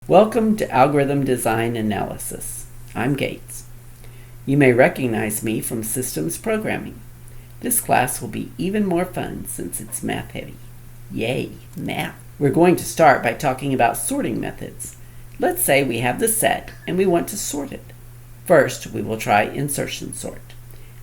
Welcome to Algorithm Design Analysis. I'm Gates. You may recognize me from systems programming. This class will be even more fun since it's math heavy. Yay, math! We're going to start by talking about sorting methods. Let's say we have the set and we want to sort it. First, we will try insertion sort.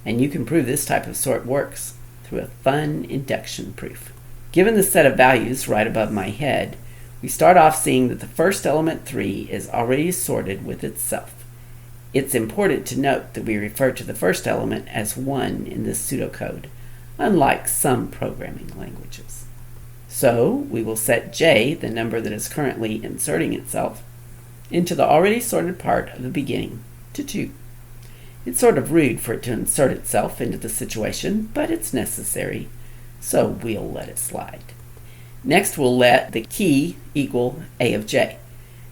And you can prove this type of sort works through a fun induction proof. Given the set of values right above my head, we start off seeing that the first element 3 is already sorted with itself. It's important to note that we refer to the first element as 1 in this pseudocode, unlike some programming languages. So we will set j, the number that is currently inserting itself, into the already sorted part of the beginning to 2. It's sort of rude for it to insert itself into the situation, but it's necessary, so we'll let it slide. Next, we'll let the key equal a of j.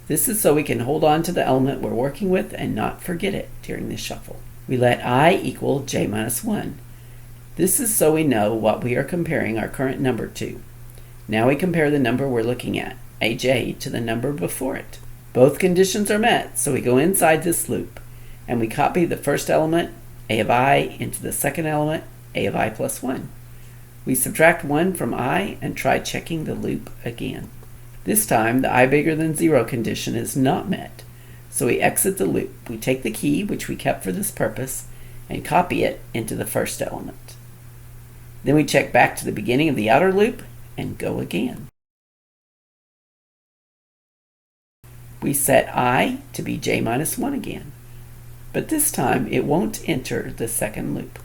This is so we can hold on to the element we're working with and not forget it during the shuffle. We let I equal j minus 1. This is so we know what we are comparing our current number to. Now we compare the number we're looking at, aj, to the number before it. Both conditions are met, so we go inside this loop, and we copy the first element, a of I, into the second element, a of I plus 1. We subtract 1 from I and try checking the loop again. This time, the I bigger than 0 condition is not met, so we exit the loop. We take the key, which we kept for this purpose, and copy it into the first element. Then we check back to the beginning of the outer loop and go again. We set I to be j minus 1 again, but this time it won't enter the second loop,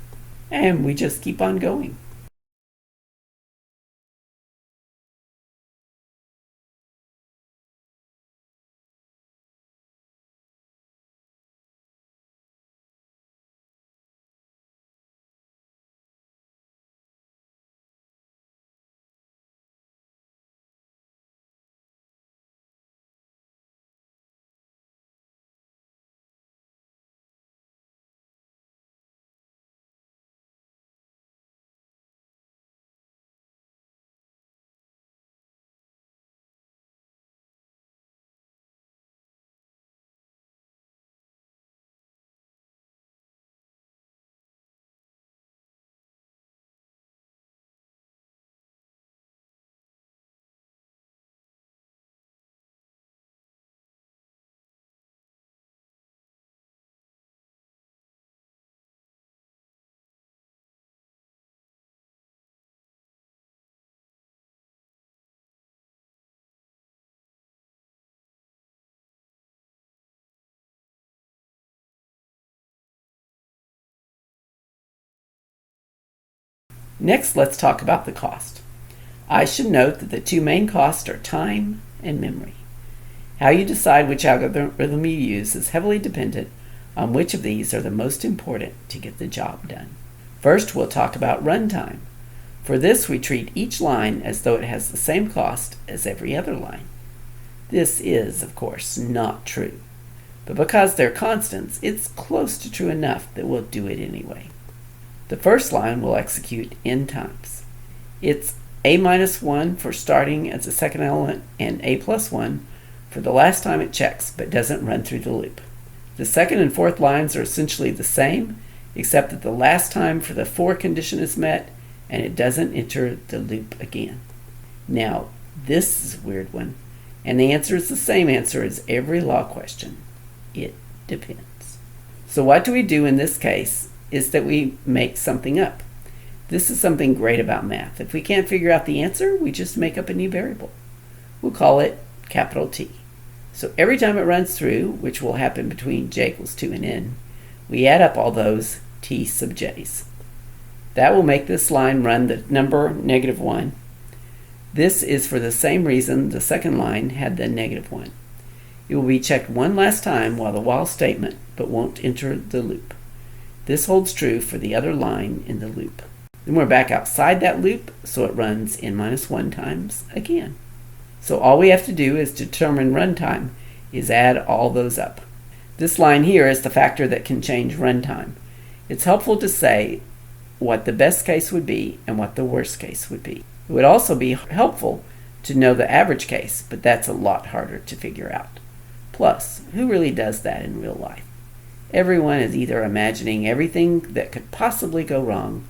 and we just keep on going. Next, let's talk about the cost. I should note that the two main costs are time and memory. How you decide which algorithm you use is heavily dependent on which of these are the most important to get the job done. First, we'll talk about runtime. For this, we treat each line as though it has the same cost as every other line. This is, of course, not true. But because they're constants, it's close to true enough that we'll do it anyway. The first line will execute n times. It's a minus 1 for starting as the second element and a plus 1 for the last time it checks but doesn't run through the loop. The second and fourth lines are essentially the same, except that the last time for the for condition is met and it doesn't enter the loop again. Now, this is a weird one, and the answer is the same answer as every law question. It depends. So what do we do in this case is that we make something up. This is something great about math. If we can't figure out the answer, we just make up a new variable. We'll call it capital T. So every time it runs through, which will happen between j equals 2 and n, we add up all those t sub j's. That will make this line run the number -1. This is for the same reason the second line had the -1. It will be checked one last time while the while statement, but won't enter the loop. This holds true for the other line in the loop. Then we're back outside that loop, so it runs n-1 times again. So all we have to do is determine runtime is add all those up. This line here is the factor that can change runtime. It's helpful to say what the best case would be and what the worst case would be. It would also be helpful to know the average case, but that's a lot harder to figure out. Plus, who really does that in real life? Everyone is either imagining everything that could possibly go wrong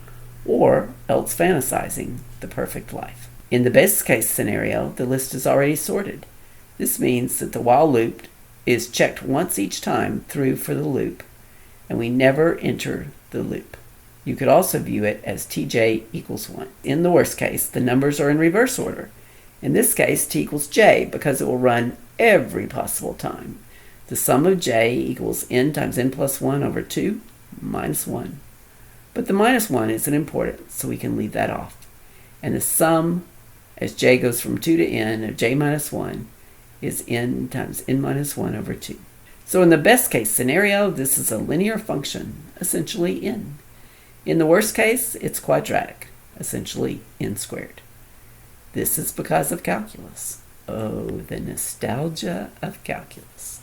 or else fantasizing the perfect life. In the best case scenario, the list is already sorted. This means that the while loop is checked once each time through for the loop, and we never enter the loop. You could also view it as tj equals 1. In the worst case, the numbers are in reverse order. In this case, t equals j because it will run every possible time. The sum of j equals n times n plus 1 over 2 minus 1. But the minus 1 isn't important, so we can leave that off. And the sum, as j goes from 2 to n of j minus 1, is n times n minus 1 over 2. So in the best case scenario, this is a linear function, essentially n. In the worst case, it's quadratic, essentially n squared. This is because of calculus. Oh, the nostalgia of calculus.